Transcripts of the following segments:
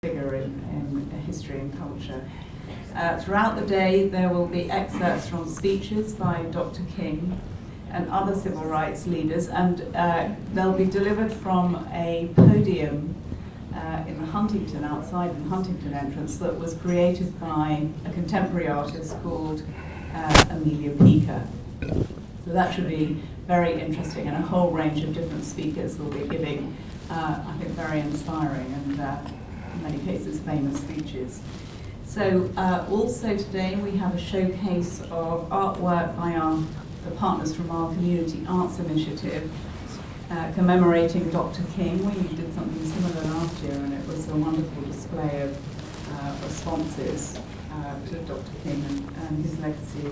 figure in history and culture. Throughout the day, there will be excerpts from speeches by Dr. King and other civil rights leaders, and they'll be delivered from a podium in the Huntington, outside the Huntington entrance, that was created by a contemporary artist called Amelia Pica. So that should be very interesting, and a whole range of different speakers will be giving, I think, very inspiring and in many cases famous speeches. So also today we have a showcase of artwork by the partners from our Community Arts Initiative commemorating Dr. King. We did something similar last year, and it was a wonderful display of responses to Dr. King and his legacy.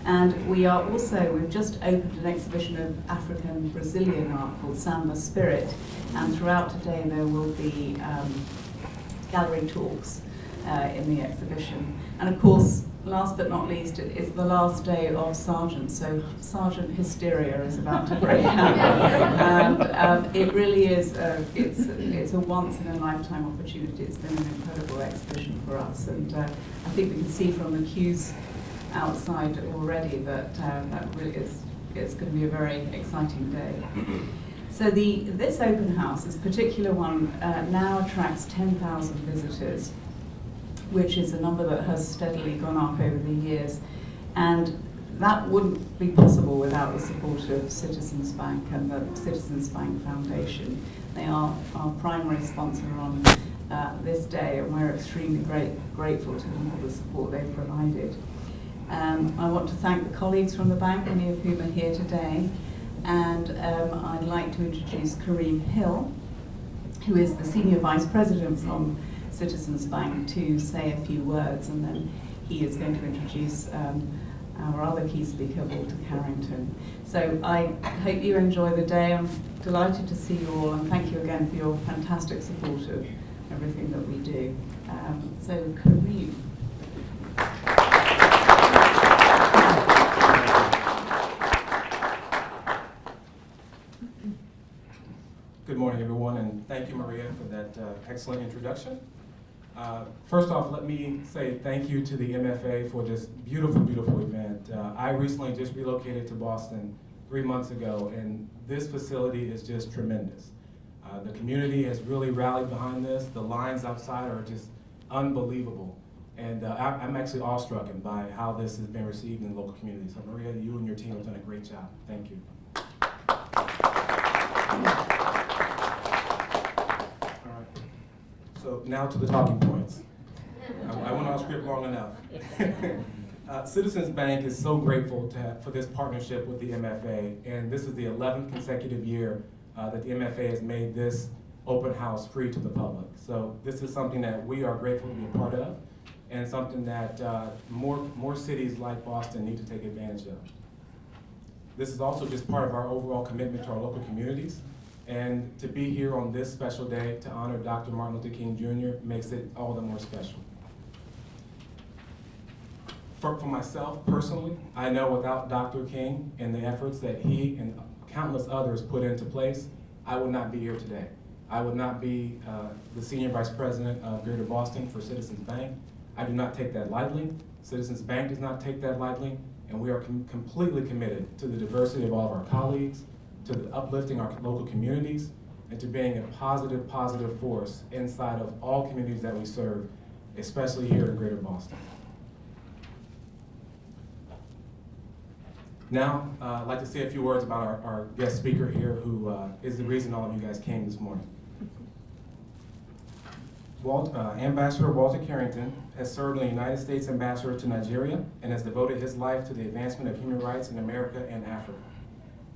And we've just opened an exhibition of African Brazilian art called Samba Spirit, and throughout today there will be gallery talks in the exhibition. And of course, last but not least, it's the last day of Sargent, so Sargent hysteria is about to break out. And it really is, it's a once-in-a-lifetime opportunity. It's been an incredible exhibition for us, and I think we can see from the queues outside already that that really it's going to be a very exciting day. So this open house, this particular one, now attracts 10,000 visitors, which is a number that has steadily gone up over the years. And that wouldn't be possible without the support of Citizens Bank and the Citizens Bank Foundation. They are our primary sponsor on this day, and we're extremely grateful to them for the support they've provided. I want to thank the colleagues from the bank, many of whom are here today. And I'd like to introduce Kareem Hill, who is the Senior Vice President from Citizens Bank, to say a few words, and then he is going to introduce our other key speaker, Walter Carrington. So I hope you enjoy the day. I'm delighted to see you all, and thank you again for your fantastic support of everything that we do. So Kareem. Good morning, everyone, and thank you, Maria, for that excellent introduction. First off, let me say thank you to the MFA for this beautiful, beautiful event. I recently just relocated to Boston 3 months ago, and this facility is just tremendous. The community has really rallied behind this. The lines outside are just unbelievable, and I'm actually awestruck by how this has been received in the local community. So Maria, you and your team have done a great job. Thank you. So now to the talking points. I went off script long enough. Citizens Bank is so grateful for this partnership with the MFA, and this is the 11th consecutive year that the MFA has made this open house free to the public. So this is something that we are grateful to be a part of, and something that more cities like Boston need to take advantage of. This is also just part of our overall commitment to our local communities. And to be here on this special day to honor Dr. Martin Luther King Jr. makes it all the more special. For myself personally, I know without Dr. King and the efforts that he and countless others put into place, I would not be here today. I would not be the Senior Vice President of Greater Boston for Citizens Bank. I do not take that lightly. Citizens Bank does not take that lightly, and we are completely committed to the diversity of all of our colleagues, to uplifting our local communities, and to being a positive force inside of all communities that we serve, especially here in Greater Boston. Now, I'd like to say a few words about our guest speaker here, who is the reason all of you guys came this morning. Ambassador Walter Carrington has served as the United States Ambassador to Nigeria and has devoted his life to the advancement of human rights in America and Africa.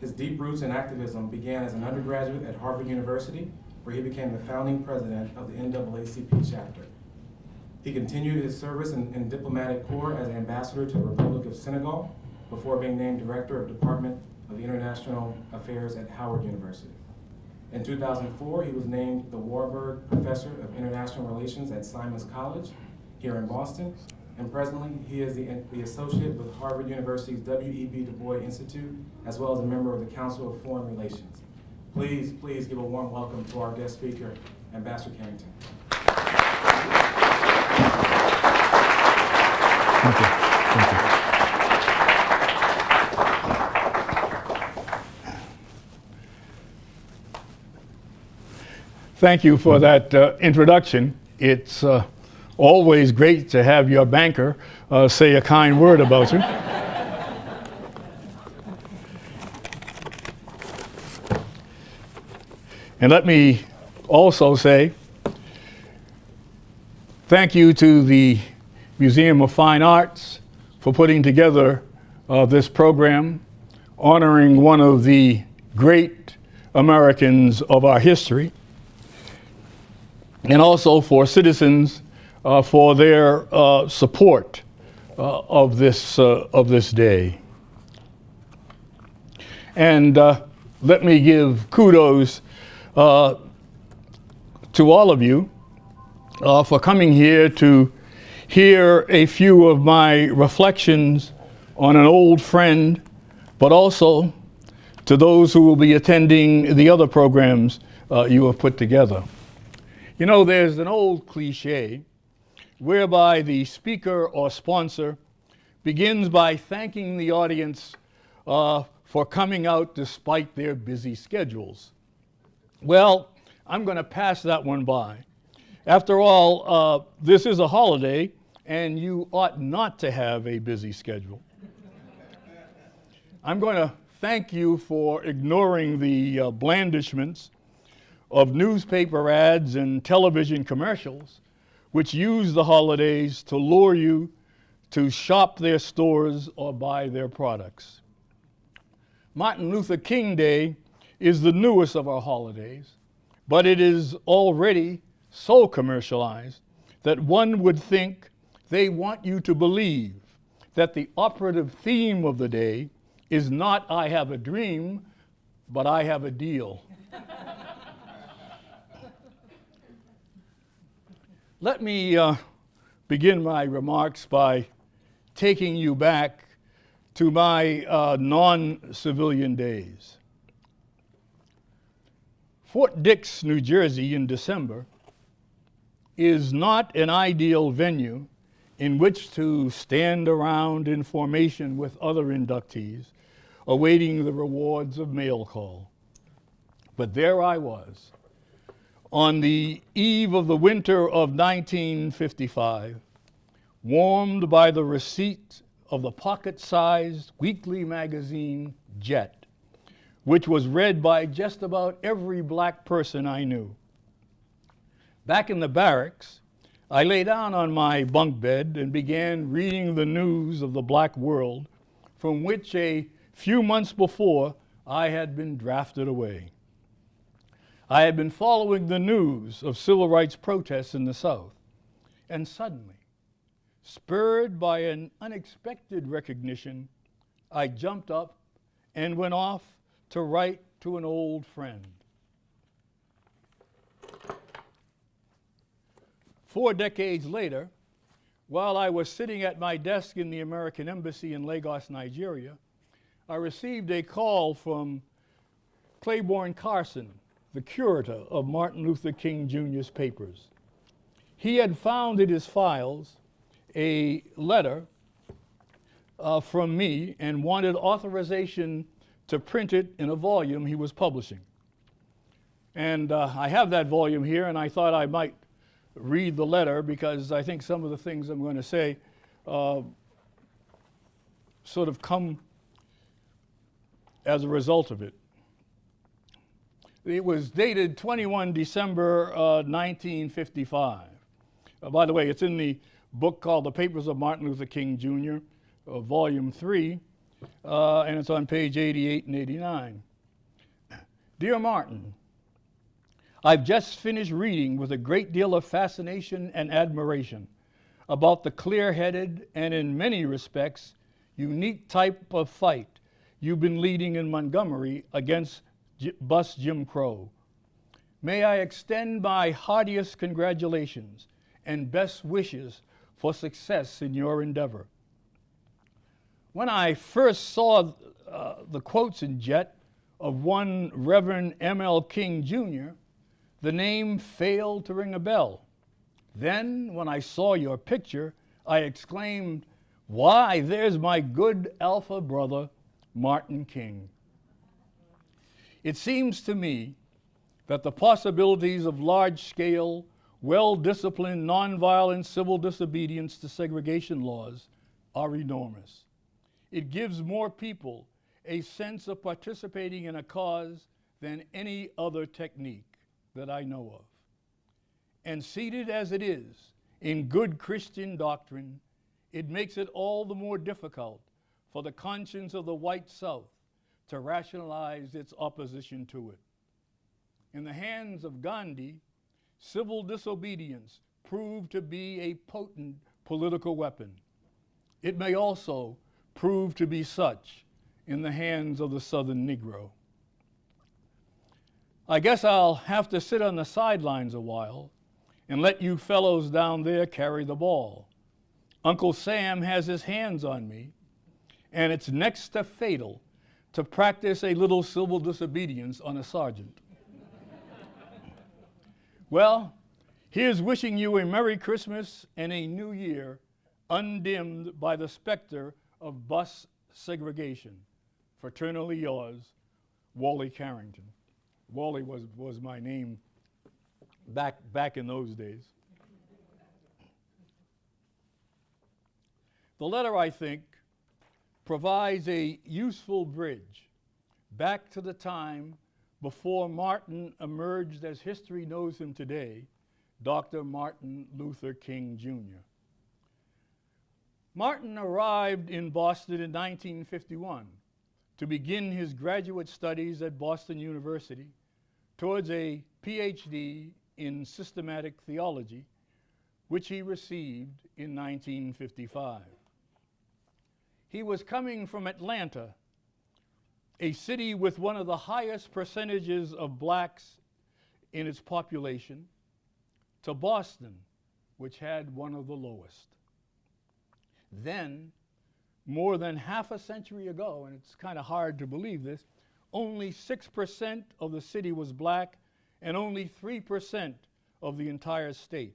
His deep roots in activism began as an undergraduate at Harvard University, where he became the founding president of the NAACP chapter. He continued his service in diplomatic corps as ambassador to the Republic of Senegal before being named director of Department of International Affairs at Howard University. In 2004, he was named the Warburg Professor of International Relations at Simon's College here in Boston, and presently he is the associate with Harvard University's W.E.B. Du Bois Institute, as well as a member of the Council of Foreign Relations. Please give a warm welcome to our guest speaker, Ambassador Carrington. Thank you. Thank you. Thank you for that introduction. It's always great to have your banker say a kind word about you. And let me also say thank you to the Museum of Fine Arts for putting together this program, honoring one of the great Americans of our history, and also for citizens for their support of this day. And let me give kudos to all of you for coming here to hear a few of my reflections on an old friend, but also to those who will be attending the other programs you have put together. You know, there's an old cliche whereby the speaker or sponsor begins by thanking the audience for coming out despite their busy schedules. Well, I'm going to pass that one by. After all, this is a holiday, and you ought not to have a busy schedule. I'm going to thank you for ignoring the blandishments of newspaper ads and television commercials, which use the holidays to lure you to shop their stores or buy their products. Martin Luther King Day is the newest of our holidays, but it is already so commercialized that one would think they want you to believe that the operative theme of the day is not "I have a dream," but "I have a deal." Let me begin my remarks by taking you back to my non-civilian days. Fort Dix, New Jersey in December is not an ideal venue in which to stand around in formation with other inductees awaiting the rewards of mail call. But there I was, on the eve of the winter of 1955, warmed by the receipt of the pocket-sized weekly magazine Jet, which was read by just about every black person I knew. Back in the barracks, I lay down on my bunk bed and began reading the news of the black world from which a few months before I had been drafted away. I had been following the news of civil rights protests in the South, and suddenly, spurred by an unexpected recognition, I jumped up and went off to write to an old friend. 4 decades later, while I was sitting at my desk in the American Embassy in Lagos, Nigeria, I received a call from Claiborne Carson, the curator of Martin Luther King Jr.'s papers. He had found in his files a letter from me and wanted authorization to print it in a volume he was publishing. And I have that volume here, and I thought I might read the letter because I think some of the things I'm going to say sort of come as a result of it. It was dated 21 December 1955. By the way, it's in the book called The Papers of Martin Luther King Jr., Volume 3, and it's on page 88 and 89. Dear Martin, I've just finished reading with a great deal of fascination and admiration about the clear-headed and in many respects unique type of fight you've been leading in Montgomery against bus Jim Crow. May I extend my heartiest congratulations and best wishes for success in your endeavor. When I first saw the quotes in Jet of one Reverend MLK Jr., the name failed to ring a bell. Then, when I saw your picture, I exclaimed, Why, there's my good alpha brother, Martin King. It seems to me that the possibilities of large-scale, well-disciplined, nonviolent civil disobedience to segregation laws are enormous. It gives more people a sense of participating in a cause than any other technique that I know of. And seated as it is in good Christian doctrine, it makes it all the more difficult for the conscience of the white South to rationalize its opposition to it. In the hands of Gandhi, civil disobedience proved to be a potent political weapon. It may also prove to be such in the hands of the Southern Negro. I guess I'll have to sit on the sidelines a while and let you fellows down there carry the ball. Uncle Sam has his hands on me, and it's next to fatal to practice a little civil disobedience on a sergeant. Well, here's wishing you a Merry Christmas and a New Year undimmed by the specter of bus segregation. Fraternally yours, Wally Carrington. Wally was my name back in those days. The letter, I think, provides a useful bridge back to the time before Martin emerged as history knows him today, Dr. Martin Luther King Jr. Martin arrived in Boston in 1951 to begin his graduate studies at Boston University towards a PhD in systematic theology, which he received in 1955. He was coming from Atlanta, a city with one of the highest percentages of blacks in its population, to Boston, which had one of the lowest. Then, more than half a century ago, and it's kind of hard to believe this, only 6% of the city was black and only 3% of the entire state.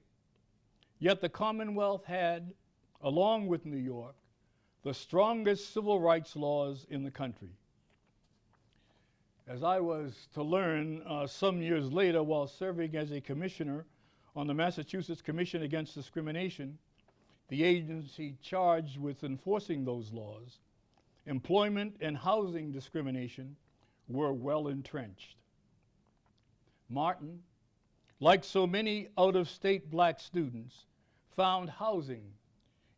Yet the Commonwealth had, along with New York, the strongest civil rights laws in the country. As I was to learn some years later while serving as a commissioner on the Massachusetts Commission Against Discrimination, the agency charged with enforcing those laws, employment and housing discrimination were well entrenched. Martin, like so many out-of-state black students, found housing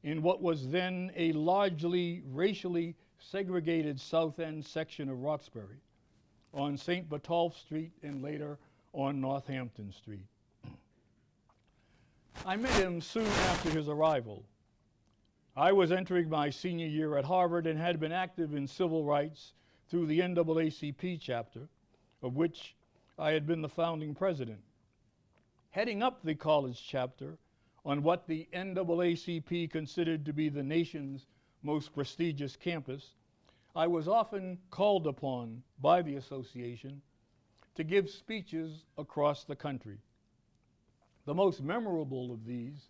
in what was then a largely racially segregated South End section of Roxbury, on St. Botolph Street and later on Northampton Street. I met him soon after his arrival. I was entering my senior year at Harvard and had been active in civil rights through the NAACP chapter, of which I had been the founding president. Heading up the college chapter on what the NAACP considered to be the nation's most prestigious campus, I was often called upon by the association to give speeches across the country. The most memorable of these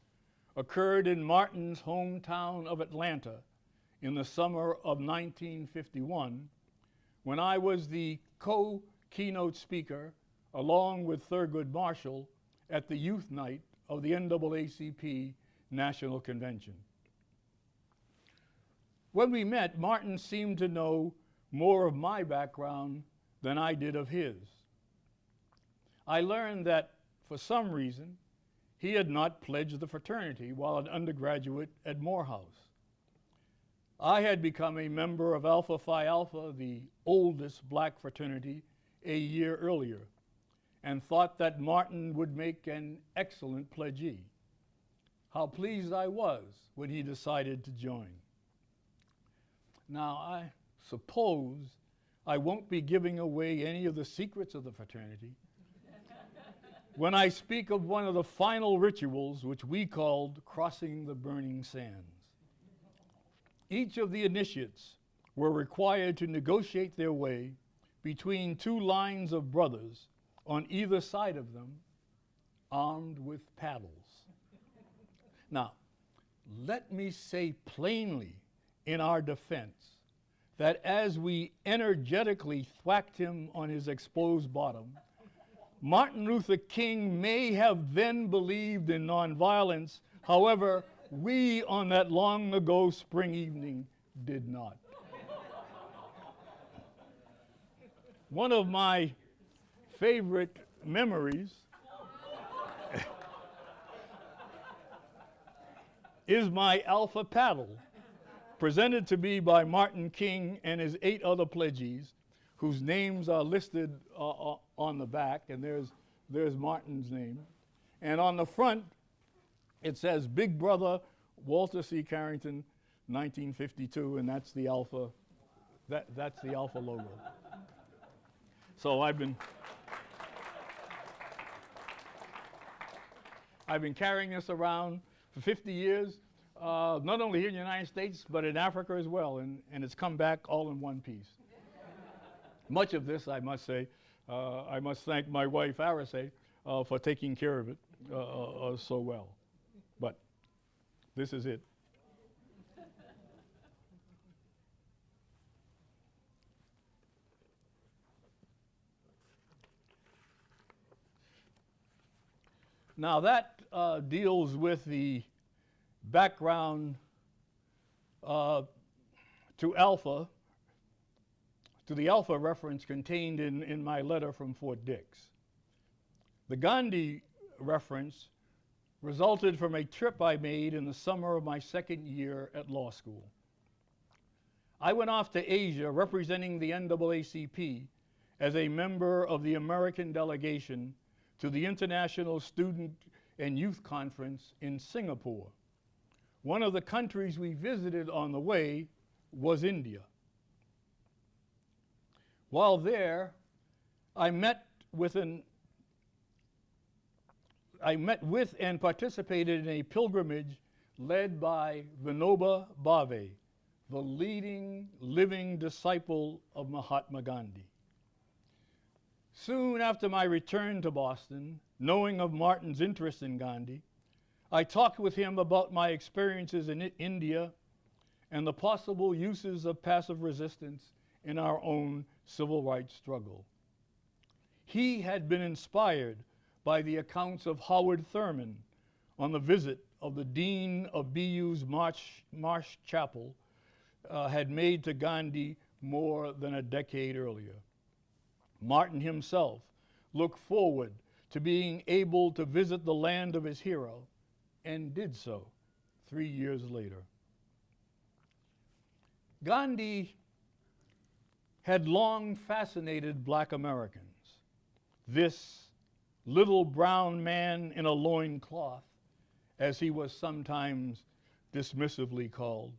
occurred in Martin's hometown of Atlanta in the summer of 1951, when I was the co-keynote speaker, along with Thurgood Marshall, at the youth night of the NAACP National Convention. When we met, Martin seemed to know more of my background than I did of his. I learned that, for some reason, he had not pledged the fraternity while an undergraduate at Morehouse. I had become a member of Alpha Phi Alpha, the oldest black fraternity, a year earlier, and thought that Martin would make an excellent pledgee. How pleased I was when he decided to join. Now, I suppose I won't be giving away any of the secrets of the fraternity when I speak of one of the final rituals, which we called crossing the burning sands. Each of the initiates were required to negotiate their way between two lines of brothers on either side of them, armed with paddles. Now, let me say plainly in our defense that as we energetically thwacked him on his exposed bottom, Martin Luther King may have then believed in nonviolence. However, we on that long ago spring evening did not. One of my favorite memories is my Alpha paddle, presented to me by Martin King and his 8 other pledgees, whose names are listed on the back, and there's Martin's name. And on the front, it says Big Brother Walter C. Carrington, 1952, and that's the Alpha, that's the Alpha logo. So I've been carrying this around for 50 years, not only here in the United States, but in Africa as well, and it's come back all in one piece. Much of this, I must say, I must thank my wife, Arase, for taking care of it so well. But this is it. Now that deals with the background to Alpha, to the Alpha reference contained in my letter from Fort Dix. The Gandhi reference resulted from a trip I made in the summer of my second year at law school. I went off to Asia representing the NAACP as a member of the American delegation to the International Student and Youth Conference in Singapore. One of the countries we visited on the way was India. While there, I met with and participated in a pilgrimage led by Vinoba Bhave, the leading living disciple of Mahatma Gandhi. Soon after my return to Boston, knowing of Martin's interest in Gandhi, I talked with him about my experiences in India and the possible uses of passive resistance in our own civil rights struggle. He had been inspired by the accounts of Howard Thurman on the visit of the dean of BU's Marsh Chapel had made to Gandhi more than a decade earlier. Martin himself looked forward to being able to visit the land of his hero, and did so 3 years later. Gandhi had long fascinated Black Americans. This little brown man in a loincloth, as he was sometimes dismissively called,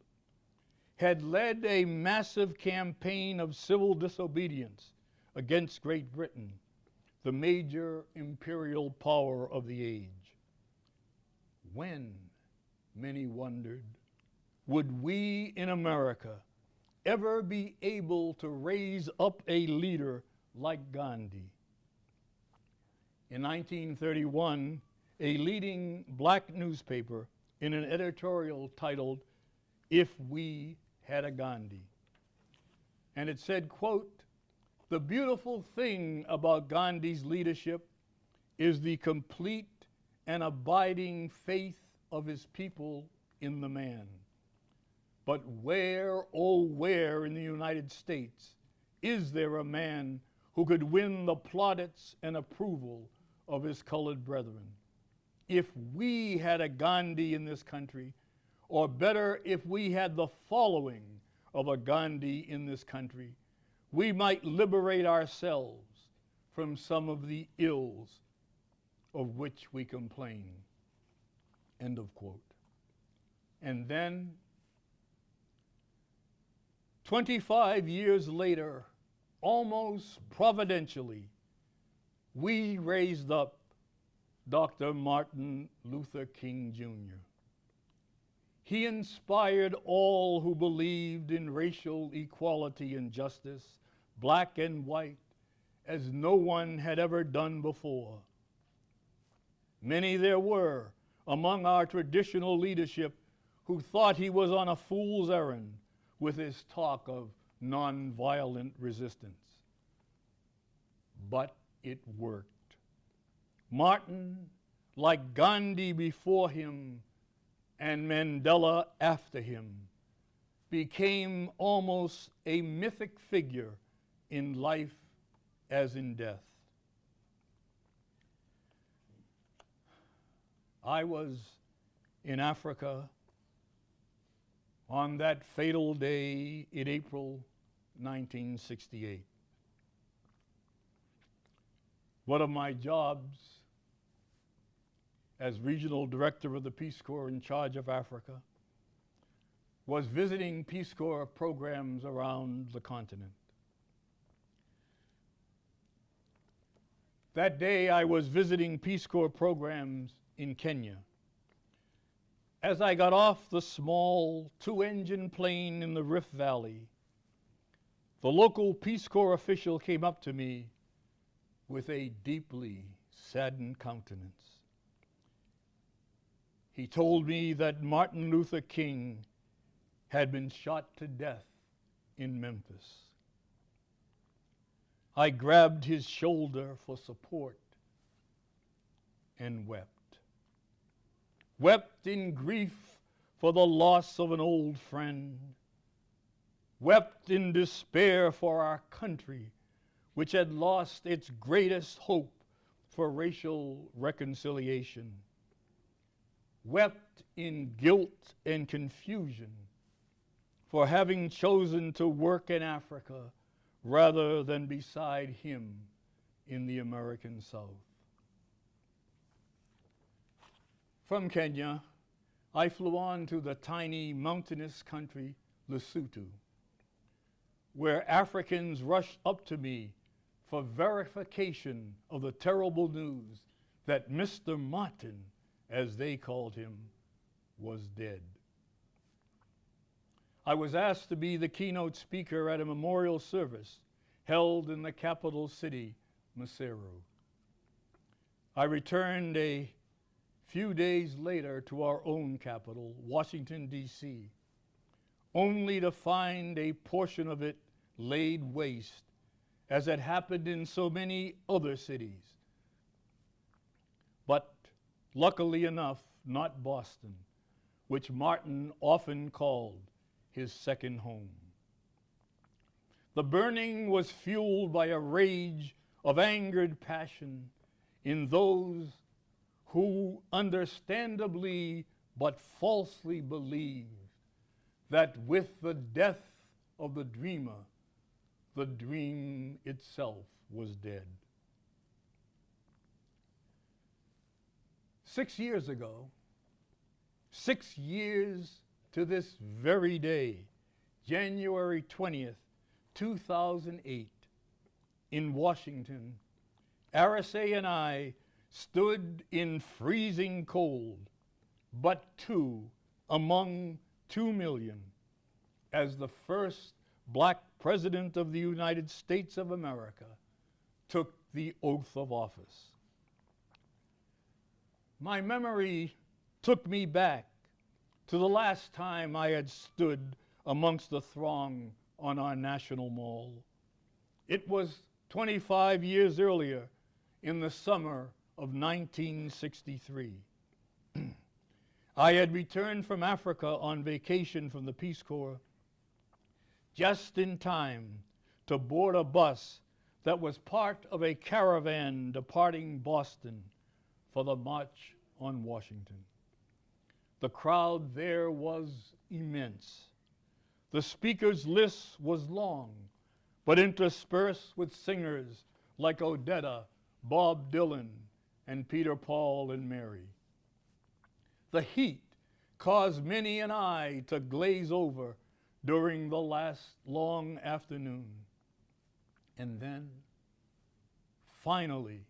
had led a massive campaign of civil disobedience against Great Britain, the major imperial power of the age. When, many wondered, would we in America ever be able to raise up a leader like Gandhi? In 1931, a leading Black newspaper, in an editorial titled, "If We Had a Gandhi," and it said, quote, "The beautiful thing about Gandhi's leadership is the complete and abiding faith of his people in the man. But where, oh where in the United States is there a man who could win the plaudits and approval of his colored brethren? If we had a Gandhi in this country, or better, if we had the following of a Gandhi in this country, we might liberate ourselves from some of the ills of which we complain." End of quote. And then, 25 years later, almost providentially, we raised up Dr. Martin Luther King Jr. He inspired all who believed in racial equality and justice, black and white, as no one had ever done before. Many there were among our traditional leadership who thought he was on a fool's errand with his talk of nonviolent resistance. But it worked. Martin, like Gandhi before him and Mandela after him, became almost a mythic figure in life as in death. I was in Africa on that fatal day in April 1968. One of my jobs as regional director of the Peace Corps in charge of Africa was visiting Peace Corps programs around the continent. That day I was visiting Peace Corps programs in Kenya. As I got off the small two-engine plane in the Rift Valley, the local Peace Corps official came up to me with a deeply saddened countenance. He told me that Martin Luther King had been shot to death in Memphis. I grabbed his shoulder for support and wept. Wept in grief for the loss of an old friend. Wept in despair for our country, which had lost its greatest hope for racial reconciliation. Wept in guilt and confusion for having chosen to work in Africa rather than beside him in the American South. From Kenya, I flew on to the tiny mountainous country Lesotho, where Africans rushed up to me for verification of the terrible news that Mr. Martin, as they called him, was dead. I was asked to be the keynote speaker at a memorial service held in the capital city, Maseru. I returned a few days later to our own capital, Washington, D.C., only to find a portion of it laid waste, as had happened in so many other cities. But luckily enough, not Boston, which Martin often called his second home. The burning was fueled by a rage of angered passion in those who understandably but falsely believed that with the death of the dreamer, the dream itself was dead. 6 years ago, 6 years to this very day, January 20th, 2008, in Washington, RSA and I stood in freezing cold, but two among 2 million, as the first black president of the United States of America took the oath of office. My memory took me back to the last time I had stood amongst the throng on our National Mall. It was 25 years earlier, in the summer of 1963. I had returned from Africa on vacation from the Peace Corps just in time to board a bus that was part of a caravan departing Boston for the March on Washington. The crowd there was immense. The speakers' list was long, but interspersed with singers like Odetta, Bob Dylan, and Peter, Paul, and Mary. The heat caused many an eye to glaze over during the last long afternoon. And then, finally,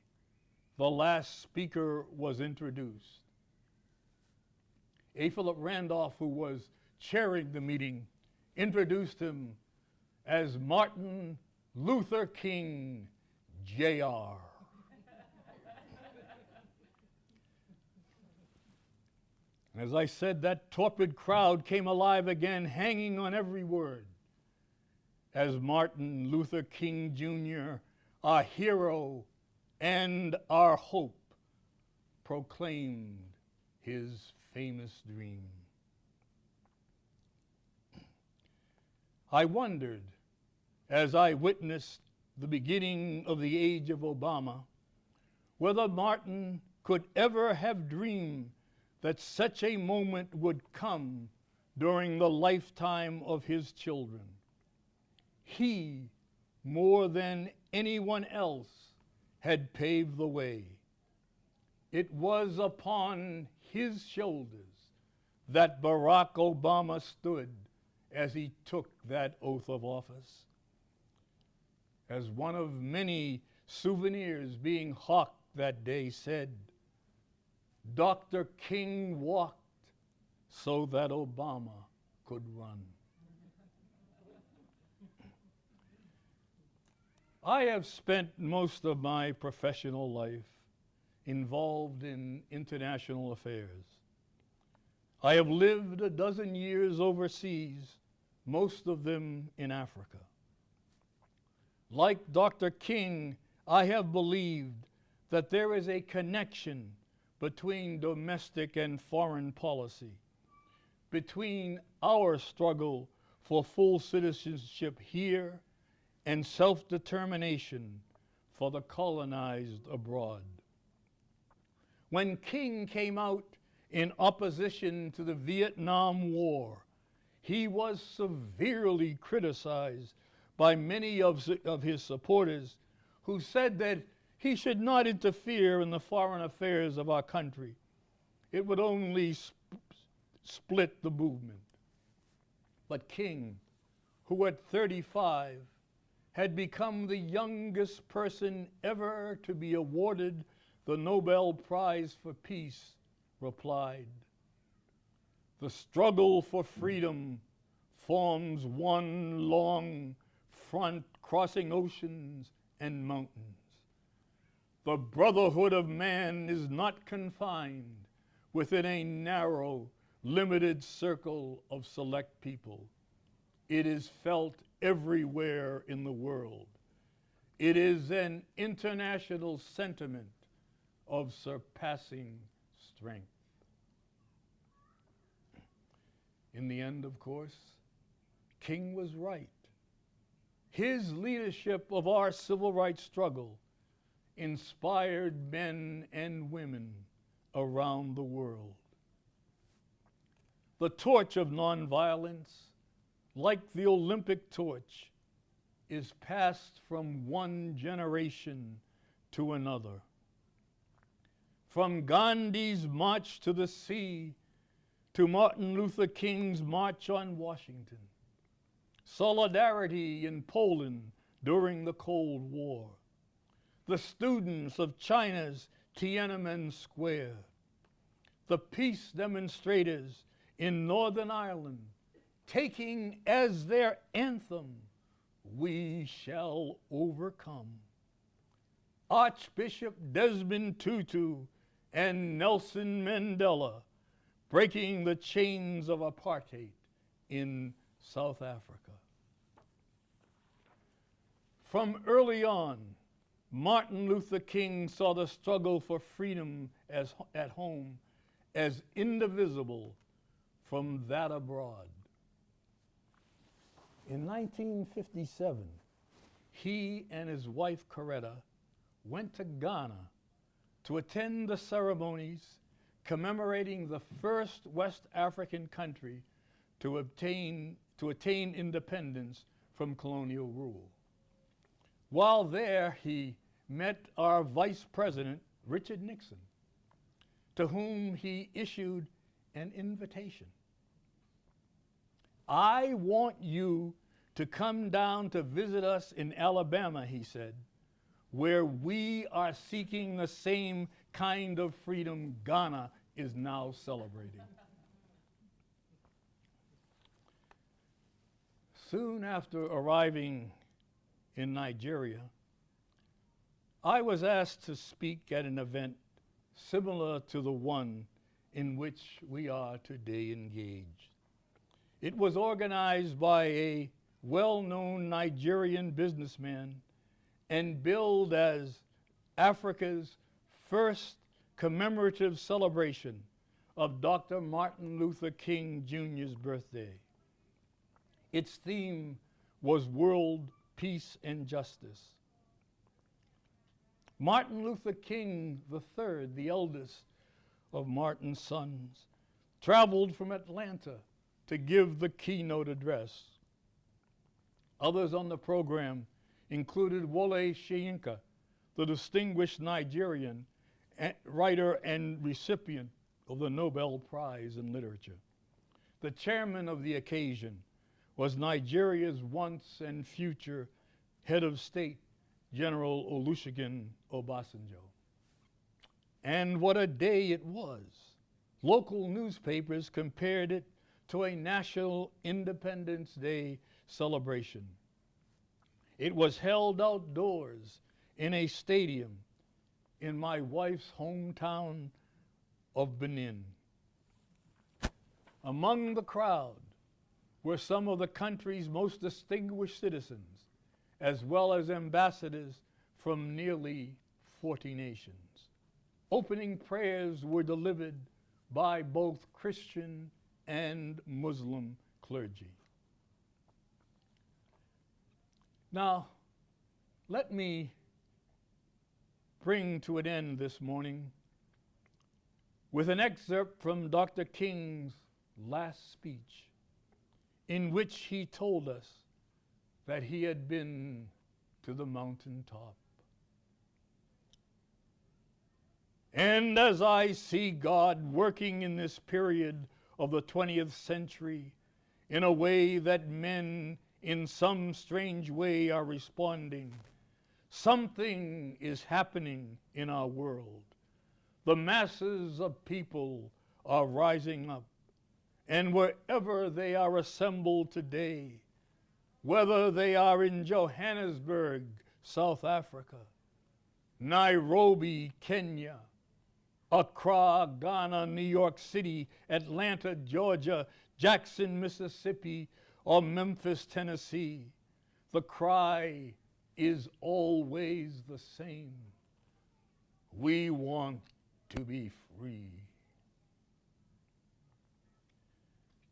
the last speaker was introduced. A. Philip Randolph, who was chairing the meeting, introduced him as Martin Luther King, Jr. And as I said, that torpid crowd came alive again, hanging on every word, as Martin Luther King Jr., our hero and our hope, proclaimed his famous dream. I wondered, as I witnessed the beginning of the age of Obama, whether Martin could ever have dreamed that such a moment would come during the lifetime of his children. He, more than anyone else, had paved the way. It was upon his shoulders that Barack Obama stood as he took that oath of office. As one of many souvenirs being hawked that day said, Dr. King walked so that Obama could run. I have spent most of my professional life involved in international affairs. I have lived a dozen years overseas, most of them in Africa. Like Dr. King, I have believed that there is a connection between domestic and foreign policy, between our struggle for full citizenship here and self-determination for the colonized abroad. When King came out in opposition to the Vietnam War, he was severely criticized by many of his supporters who said that he should not interfere in the foreign affairs of our country. It would only split the movement. But King, who at 35 had become the youngest person ever to be awarded the Nobel Prize for Peace, replied, "The struggle for freedom forms one long front crossing oceans and mountains. The brotherhood of man is not confined within a narrow, limited circle of select people. It is felt everywhere in the world. It is an international sentiment of surpassing strength." In the end, of course, King was right. His leadership of our civil rights struggle inspired men and women around the world. The torch of nonviolence, like the Olympic torch, is passed from one generation to another. From Gandhi's March to the Sea to Martin Luther King's March on Washington, solidarity in Poland during the Cold War, the students of China's Tiananmen Square, the peace demonstrators in Northern Ireland taking as their anthem, "We shall overcome." Archbishop Desmond Tutu and Nelson Mandela breaking the chains of apartheid in South Africa. From early on, Martin Luther King saw the struggle for freedom at home as indivisible from that abroad. In 1957, he and his wife Coretta went to Ghana to attend the ceremonies commemorating the first West African country to attain independence from colonial rule. While there, he met our Vice President, Richard Nixon, to whom he issued an invitation. "I want you to come down to visit us in Alabama," he said, "where we are seeking the same kind of freedom Ghana is now celebrating." Soon after arriving in Nigeria, I was asked to speak at an event similar to the one in which we are today engaged. It was organized by a well-known Nigerian businessman and billed as Africa's first commemorative celebration of Dr. Martin Luther King Jr.'s birthday. Its theme was World Peace and Justice. Martin Luther King III, the eldest of Martin's sons, traveled from Atlanta to give the keynote address. Others on the program included Wole Soyinka, the distinguished Nigerian writer and recipient of the Nobel Prize in Literature. The chairman of the occasion was Nigeria's once and future head of state, General Olusegun Obasanjo. And what a day it was. Local newspapers compared it to a National Independence Day celebration. It was held outdoors in a stadium in my wife's hometown of Benin. Among the crowd were some of the country's most distinguished citizens, as well as ambassadors from nearly 40 nations. Opening prayers were delivered by both Christian and Muslim clergy. Now, let me bring to an end this morning with an excerpt from Dr. King's last speech, in which he told us that he had been to the mountaintop. And as I see God working in this period of the 20th century in a way that men in some strange way are responding, something is happening in our world. The masses of people are rising up, and wherever they are assembled today, whether they are in Johannesburg, South Africa, Nairobi, Kenya, Accra, Ghana, New York City, Atlanta, Georgia, Jackson, Mississippi, or Memphis, Tennessee, the cry is always the same. We want to be free.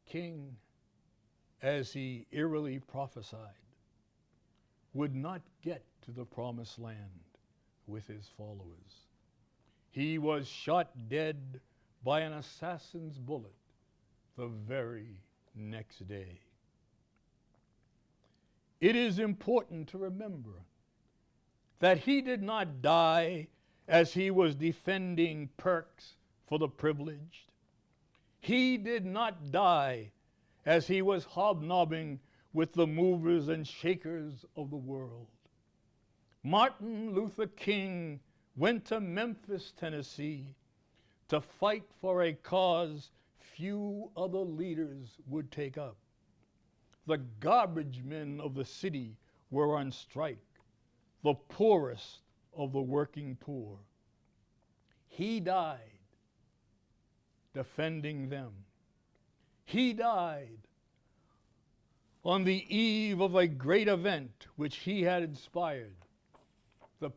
King, as he eerily prophesied, would not get to the promised land with his followers. He was shot dead by an assassin's bullet the very next day. It is important to remember that he did not die as he was defending perks for the privileged. He did not die as he was hobnobbing with the movers and shakers of the world. Martin Luther King went to Memphis, Tennessee, to fight for a cause few other leaders would take up. The garbage men of the city were on strike, the poorest of the working poor. He died defending them. He died on the eve of a great event which he had inspired, the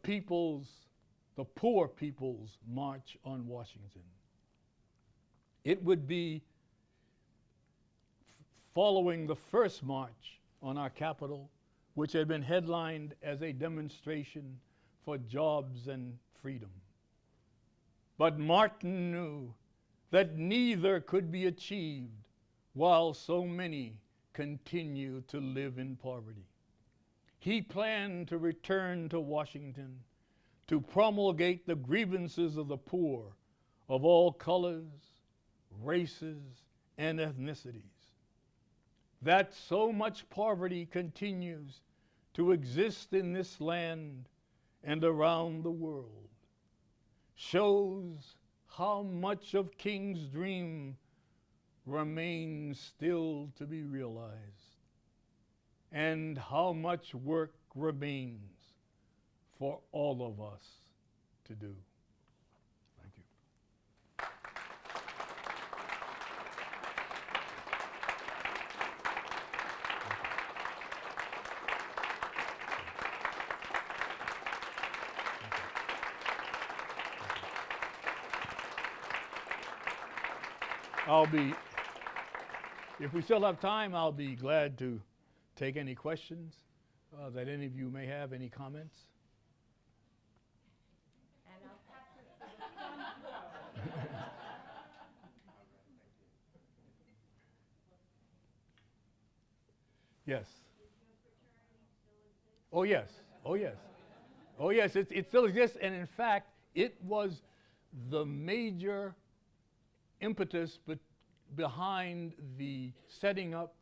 poor people's March on Washington. It would be following the first march on our capital, which had been headlined as a demonstration for jobs and freedom. But Martin knew that neither could be achieved while so many continue to live in poverty. He planned to return to Washington to promulgate the grievances of the poor of all colors, races, and ethnicities. That so much poverty continues to exist in this land and around the world shows how much of King's dream remains still to be realized, and how much work remains for all of us to do. Thank you. if we still have time, I'll be glad to take any questions that any of you may have, any comments. And I'll pass it to the front row. Yes. Oh, yes. Oh, yes. Oh, yes, it still exists. And in fact, it was the major impetus behind the setting up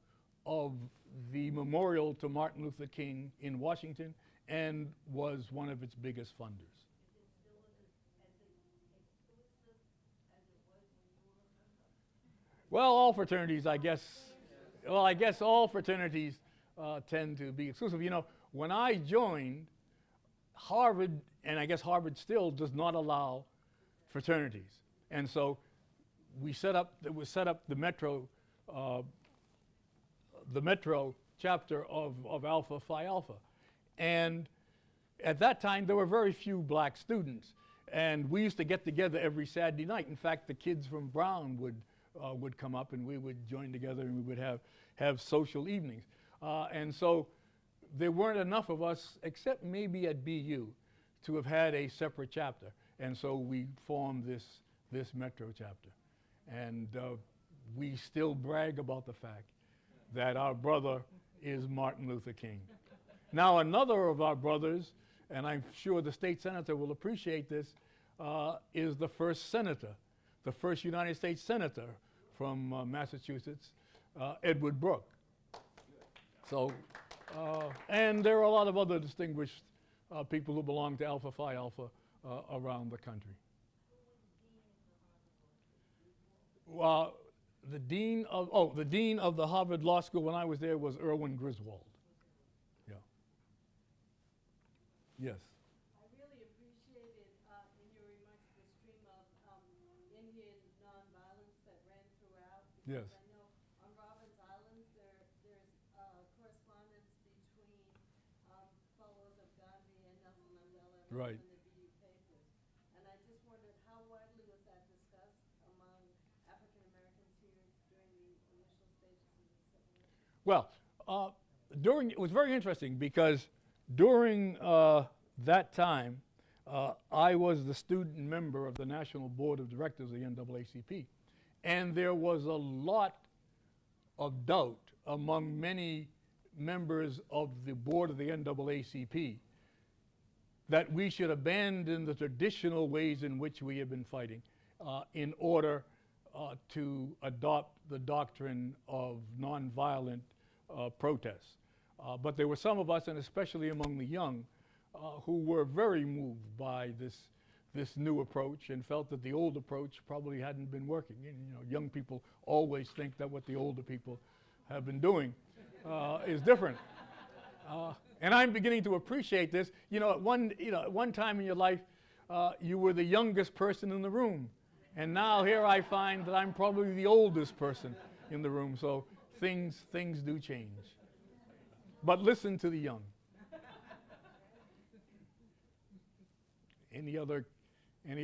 of the memorial to Martin Luther King in Washington, and was one of its biggest funders. Is it still as exclusive as it was when you were a member? Well, all fraternities, I guess. Well, I guess all fraternities tend to be exclusive. You know, when I joined, Harvard, and I guess Harvard still does not allow fraternities, and so we set up the Metro chapter of Alpha Phi Alpha, and at that time there were very few black students, and we used to get together every Saturday night. In fact, the kids from Brown would come up, and we would join together, and we would have social evenings, and so there weren't enough of us, except maybe at BU, to have had a separate chapter, and so we formed this Metro chapter, and we still brag about the fact that our brother is Martin Luther King. Now, another of our brothers, and I'm sure the state senator will appreciate this, is the first senator, the first United States senator from Massachusetts, Edward Brooke. So, and there are a lot of other distinguished people who belong to Alpha Phi Alpha around the country. The dean of the Harvard Law School when I was there was Erwin Griswold. Yeah. Yes. I really appreciated in your remarks the stream of Indian nonviolence that ran throughout. Yes. I know on Robbins Island there's correspondence between followers of Gandhi and Nelson Mandela and Right. in the BU papers. And I just wondered how widely was that discussed among African Americans here during the initial stages of the Civil War? Well, it was very interesting because during that time, I was the student member of the National Board of Directors of the NAACP, and there was a lot of doubt among many members of the board of the NAACP that we should abandon the traditional ways in which we have been fighting in order to adopt the doctrine of nonviolent protests. But there were some of us, and especially among the young, who were very moved by this new approach and felt that the old approach probably hadn't been working. And, you know, young people always think that what the older people have been doing is different. And I'm beginning to appreciate this. You know, at one time in your life, you were the youngest person in the room. And now here I find that I'm probably the oldest person in the room. So things do change. But listen to the young. Any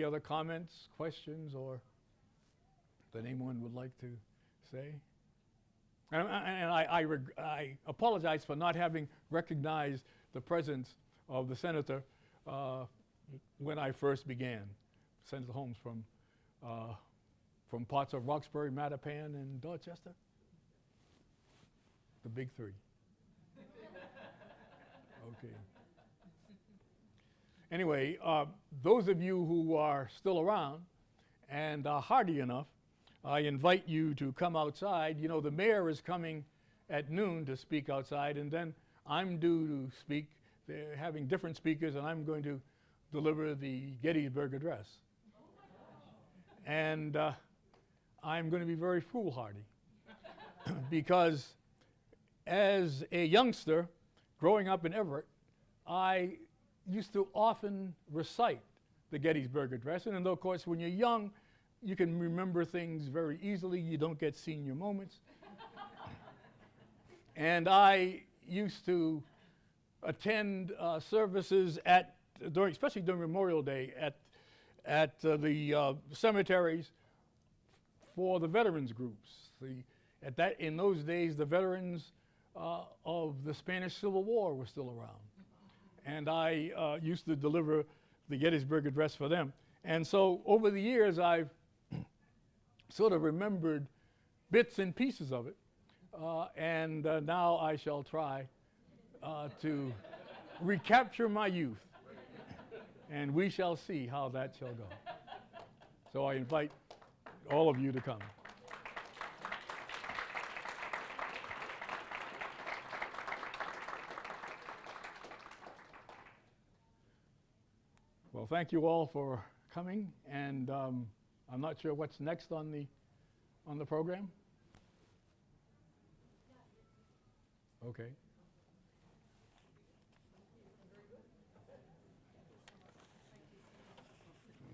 other comments, questions, or that anyone would like to say? And I apologize for not having recognized the presence of the senator when I first began. Senator Holmes from parts of Roxbury, Mattapan, and Dorchester. The big three. Okay. Anyway, those of you who are still around and are hardy enough, I invite you to come outside. You know, the mayor is coming at noon to speak outside, and then I'm due to speak. They're having different speakers, and I'm going to deliver the Gettysburg Address. And I'm going to be very foolhardy because as a youngster growing up in Everett, I used to often recite the Gettysburg Address. And of course, when you're young, you can remember things very easily. You don't get senior moments. And I used to attend services especially during Memorial Day, at the cemeteries for the veterans groups. In those days, the veterans of the Spanish Civil War were still around. And I used to deliver the Gettysburg Address for them. And so over the years, I've sort of remembered bits and pieces of it. And now I shall try to recapture my youth. And we shall see how that shall go. So I invite all of you to come. Well, thank you all for coming, and I'm not sure what's next on the program. Okay.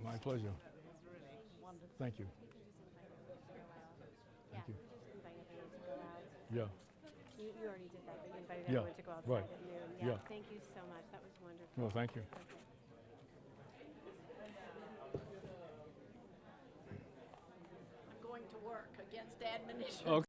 My pleasure. That was really wonderful. Thank you. Yeah, Thank you. we just invited everyone to go out. Yeah. You already did that, but you invited Yeah, everyone to go outside right. at noon. Yeah. Thank you so much. That was wonderful. Well, thank you. Okay. I'm going to work against admonition. Okay.